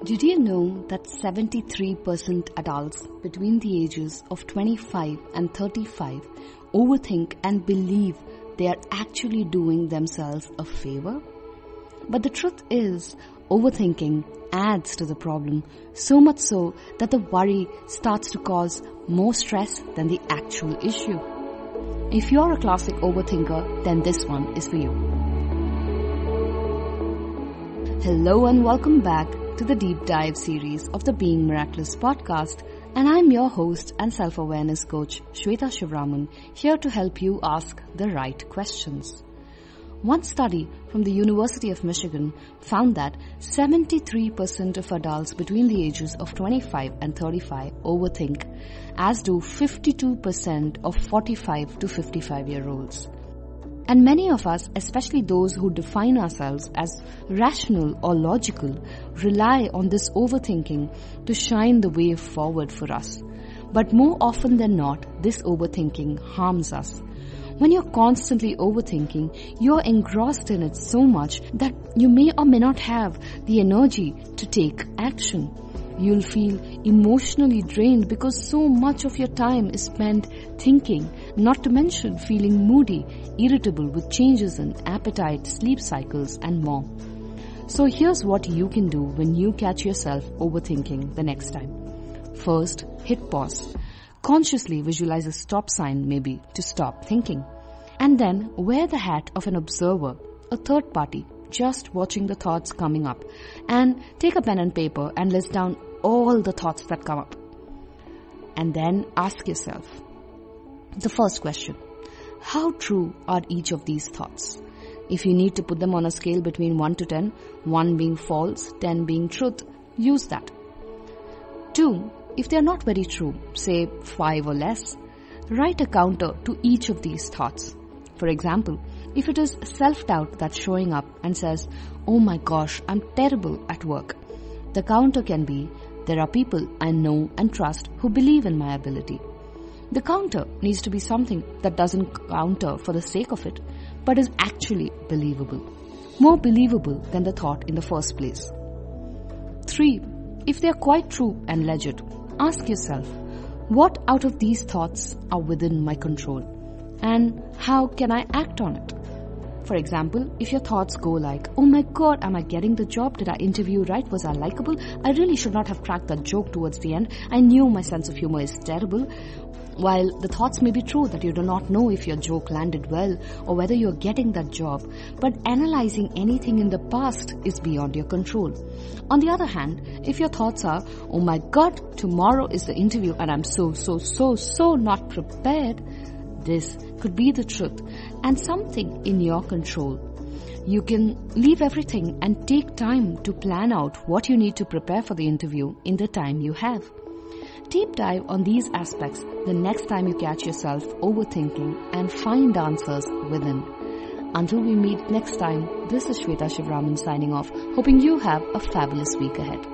Did you know that 73% adults between the ages of 25 and 35 overthink and believe they are actually doing themselves a favor? But the truth is, overthinking adds to the problem, so much so that the worry starts to cause more stress than the actual issue. If you're a classic overthinker, then this one is for you. Hello and welcome back to the deep dive series of the Being Miraculous podcast, and I'm your host and self-awareness coach Shweta Shivraman, here to help you ask the right questions. One study from the University of Michigan found that 73% of adults between the ages of 25 and 35 overthink, as do 52% of 45 to 55-year-olds. And many of us, especially those who define ourselves as rational or logical, rely on this overthinking to shine the way forward for us. But more often than not, this overthinking harms us. When you're constantly overthinking, you're engrossed in it so much that you may or may not have the energy to take action. You'll feel emotionally drained because so much of your time is spent thinking, not to mention feeling moody, irritable with changes in appetite, sleep cycles and more. So here's what you can do when you catch yourself overthinking the next time. First, hit pause. Consciously visualize a stop sign maybe to stop thinking. And then wear the hat of an observer, a third party, just watching the thoughts coming up. And take a pen and paper and list down all the thoughts that come up. And then ask yourself the first question: how true are each of these thoughts? If you need to put them on a scale between 1 to 10, 1 being false, 10 being truth, use that. 2. If they are not very true, say 5 or less, write a counter to each of these thoughts. For example, if it is self-doubt that's showing up and says, "Oh my gosh, I'm terrible at work," the counter can be, "There are people I know and trust who believe in my ability." The counter needs to be something that doesn't counter for the sake of it, but is actually believable. More believable than the thought in the first place. 3. If they are quite true and legit, ask yourself, what out of these thoughts are within my control? And how can I act on it? For example, if your thoughts go like, "Oh my god, am I getting the job? Did I interview right? Was I likable? I really should not have cracked that joke towards the end. I knew my sense of humor is terrible." While the thoughts may be true that you do not know if your joke landed well or whether you are getting that job, but analyzing anything in the past is beyond your control. On the other hand, if your thoughts are, "Oh my god, tomorrow is the interview and I'm so not prepared," this could be the truth and something in your control. You can leave everything and take time to plan out what you need to prepare for the interview in the time you have. Deep dive on these aspects the next time you catch yourself overthinking and find answers within. Until we meet next time, this is Shweta Shivraman signing off, hoping you have a fabulous week ahead.